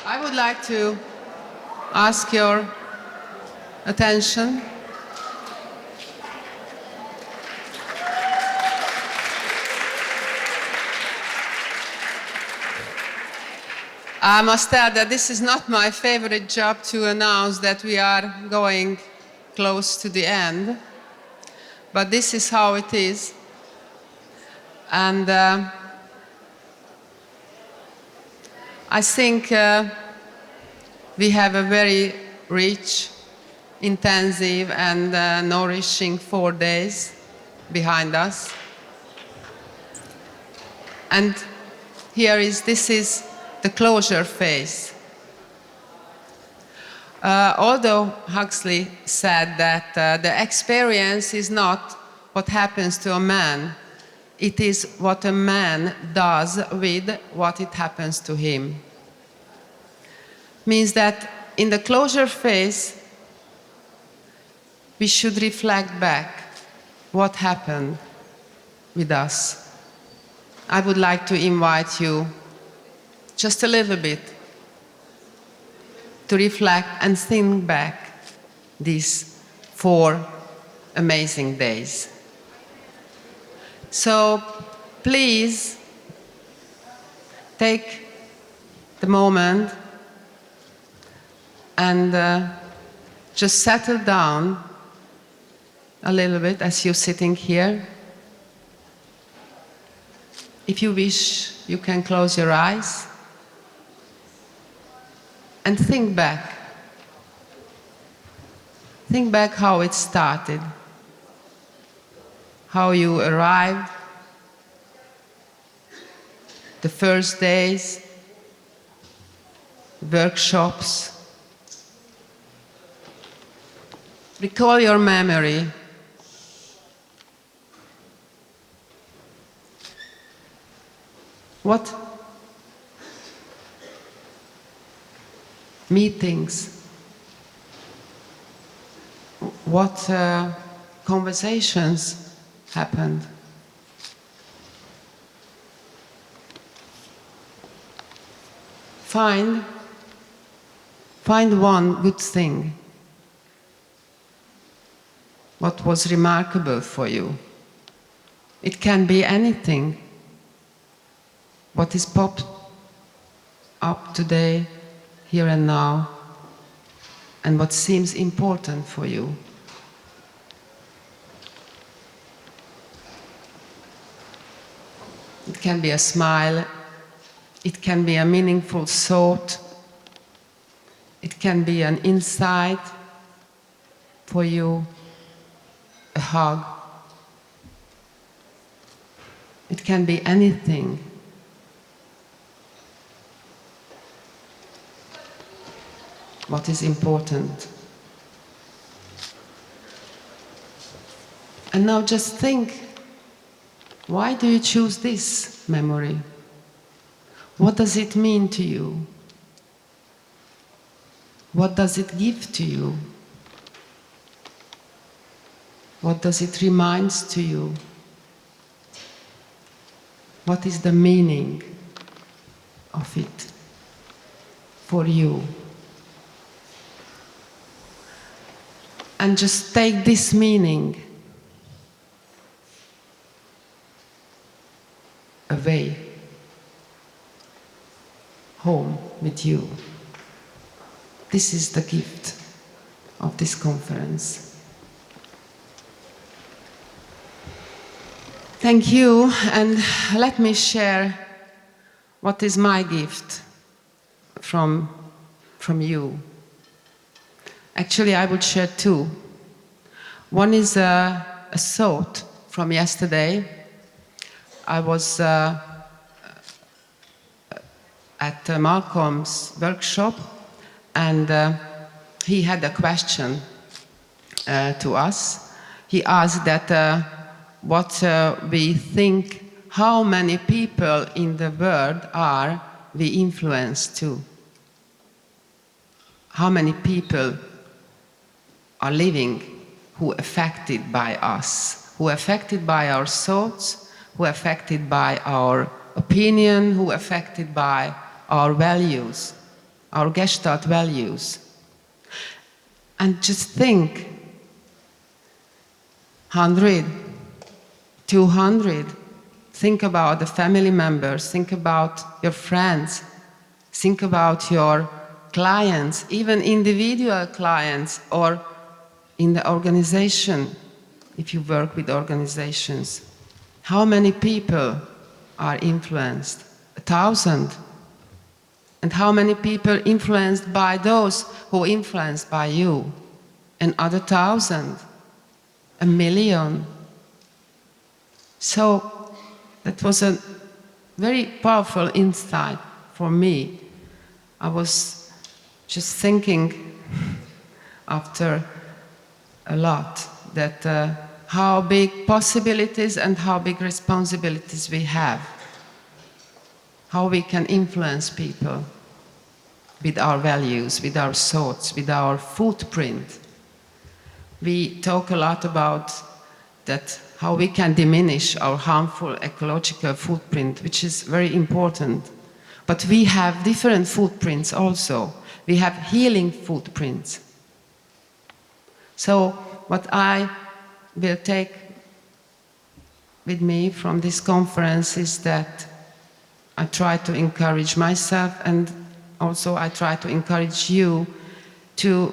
I would like to ask your attention. I must tell that this is not my favorite job to announce that we are going close to the end, but this is how it is. And I think we have a very rich, intensive and nourishing 4 days behind us. And this is the closure phase. Although Huxley said that the experience is not what happens to a man, it is what a man does with what it happens to him. Means that in the closure phase, we should reflect back what happened with us. I would like to invite you just a little bit to reflect and think back these 4 amazing days. So please take the moment and just settle down a little bit as you're sitting here. If you wish, you can close your eyes and think back. Think back how it started, how you arrived, the first days, workshops. Recall your memory. What meetings, what conversations happened? Find one good thing. What was remarkable for you? It can be anything. What is popped up today, here and now, and what seems important for you. It can be a smile, it can be a meaningful thought, it can be an insight for you, a hug. It can be anything. What is important. And now just think, why do you choose this memory? What does it mean to you? What does it give to you? What does it remind to you? What is the meaning of it for you? And just take this meaning away, home with you. This is the gift of this conference. Thank you, and let me share what is my gift from you. Actually, I would share 2. One is a thought from yesterday. I was at Malcolm's workshop, and he had a question to us. He asked that what we think, how many people in the world are we influenced to? How many people are living who are affected by us, who are affected by our thoughts, who are affected by our opinion, who are affected by our values? our Gestalt values. And just think, 100, 200, think about the family members, think about your friends, think about your clients, even individual clients, or in the organization, if you work with organizations. How many people are influenced? 1,000. And how many people influenced by those who influenced by you? Another 1,000, 1,000,000. So that was a very powerful insight for me. I was just thinking after a lot that how big possibilities and how big responsibilities we have. How we can influence people with our values, with our thoughts, with our footprint. We talk a lot about that, how we can diminish our harmful ecological footprint, which is very important. But we have different footprints also. We have healing footprints. So what I will take with me from this conference is that I try to encourage myself, and also I try to encourage you to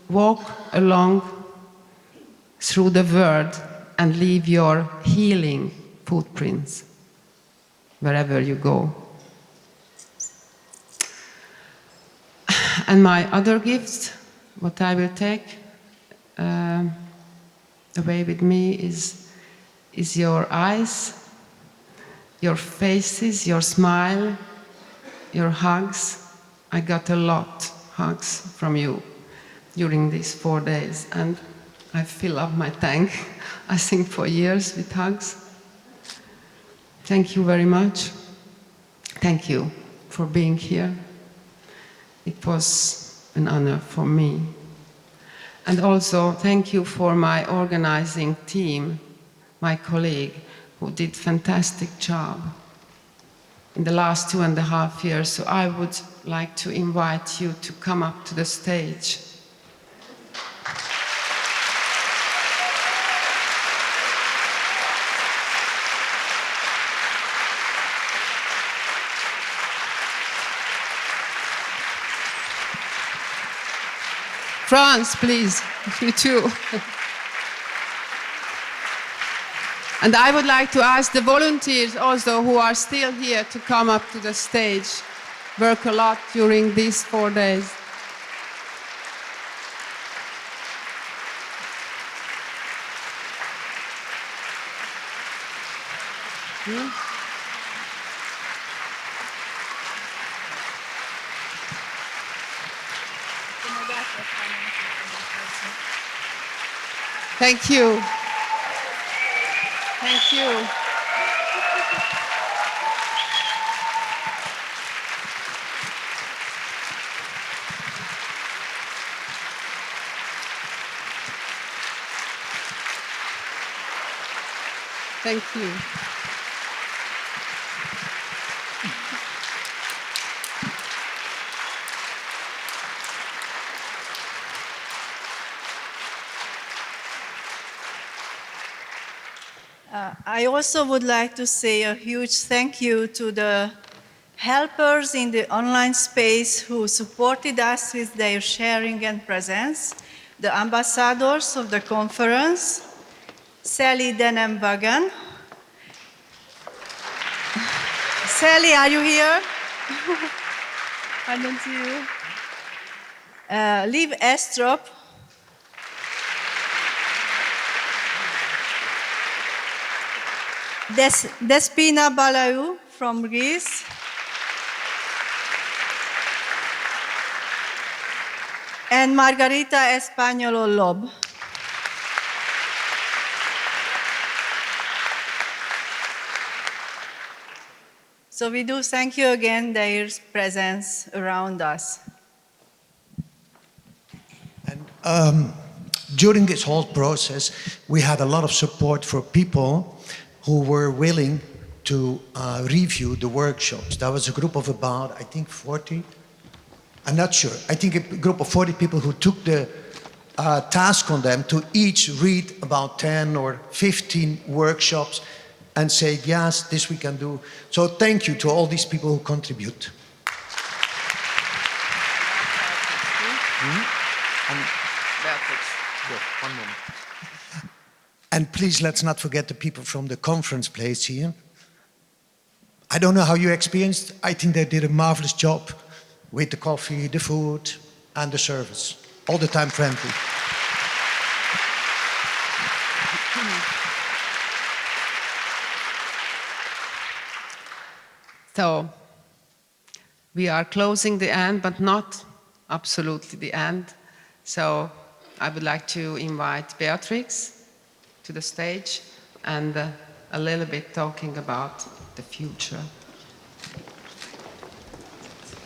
walk along through the world and leave your healing footprints wherever you go. And my other gifts, what I will take away with me is your eyes, your faces, your smile, your hugs. I got a lot hugs from you during these 4 days, and I fill up my tank, I think, for years with hugs. Thank you very much. Thank you for being here. It was an honor for me. And also thank you for my organizing team, my colleague, who did fantastic job in the last 2.5 years. So I would like to invite you to come up to the stage. France, please, you too. And I would like to ask the volunteers also who are still here to come up to the stage. Work a lot during these 4 days. Thank you. Thank you. Thank you. I also would like to say a huge thank you to the helpers in the online space who supported us with their sharing and presence, the ambassadors of the conference, Sally Denham-Wagan. Sally, are you here? I don't see you. Liv Estrop. Despina Balaou from Greece. And Margarita Españolo-Lob. So we do thank you again, their presence around us. And during this whole process, we had a lot of support for people who were willing to review the workshops. That was a group of about, I think, 40 I'm not sure. I think a group of 40 people who took the task on them to each read about 10 or 15 workshops and say, yes, this we can do. So thank you to all these people who contribute. And please, let's not forget the people from the conference place here. I don't know how you experienced. I think they did a marvelous job with the coffee, the food, and the service. All the time friendly. So, we are closing the end, but not absolutely the end. So, I would like to invite Beatrix to the stage and a little bit talking about the future.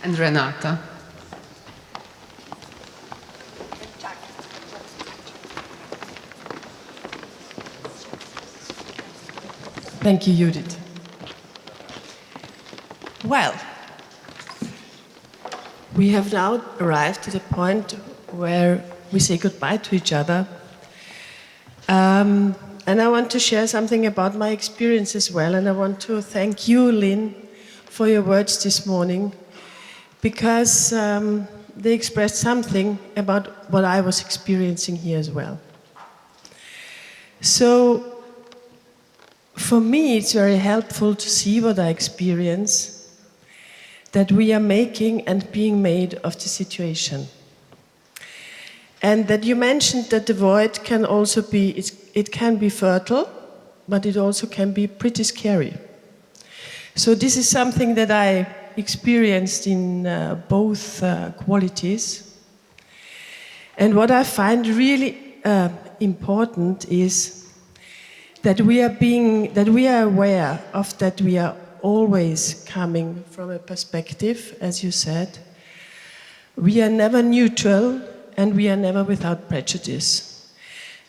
And Renata. Thank you, Judith. Well, we have now arrived at a point where we say goodbye to each other. And I want to share something about my experience as well. And I want to thank you, Lynn, for your words this morning, because they expressed something about what I was experiencing here as well. So, for me, it's very helpful to see what I experience, that we are making and being made of the situation. And that you mentioned that the void can also be, it can be fertile, but it also can be pretty scary. So this is something that I experienced in both qualities. And what I find really important is that we are aware of that we are always coming from a perspective, as you said. We are never neutral and we are never without prejudice.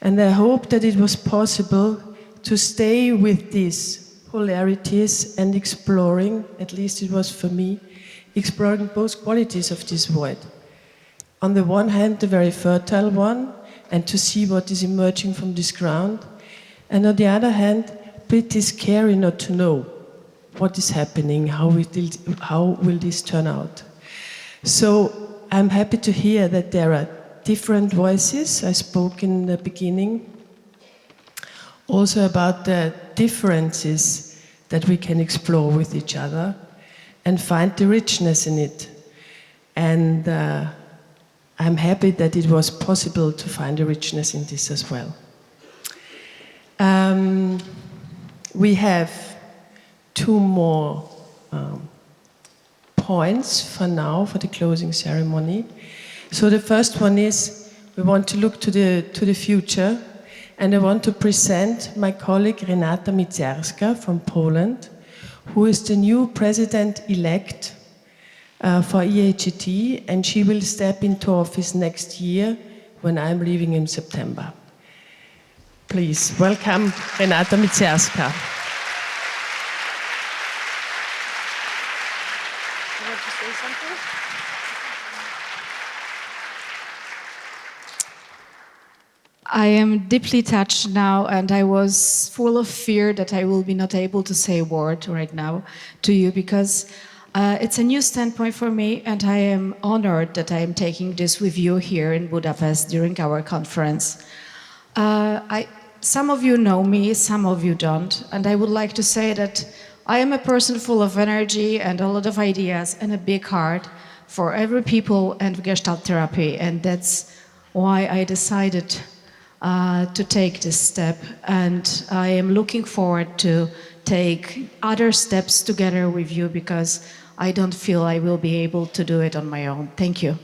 And I hope that it was possible to stay with these polarities and exploring, at least it was for me, exploring both qualities of this void. On the one hand, the very fertile one, and to see what is emerging from this ground. And on the other hand, pretty scary not to know what is happening, how will this turn out. So I'm happy to hear that there are different voices. I spoke in the beginning also about the differences that we can explore with each other and find the richness in it. And I'm happy that it was possible to find a richness in this as well. We have two more points for now, for the closing ceremony. So the first one is, we want to look to the future, and I want to present my colleague Renata Mizerska from Poland, who is the new president-elect for EAGT, and she will step into office next year when I'm leaving in September. Please, welcome Renata Mizerska. You want to say something? I am deeply touched now, and I was full of fear that I will be not able to say a word right now to you, because it's a new standpoint for me, and I am honored that I am taking this with you here in Budapest during our conference. Some of you know me, some of you don't, and I would like to say that I am a person full of energy and a lot of ideas and a big heart for every people and Gestalt therapy, and that's why I decided to take this step, and I am looking forward to take other steps together with you, because I don't feel I will be able to do it on my own. Thank you.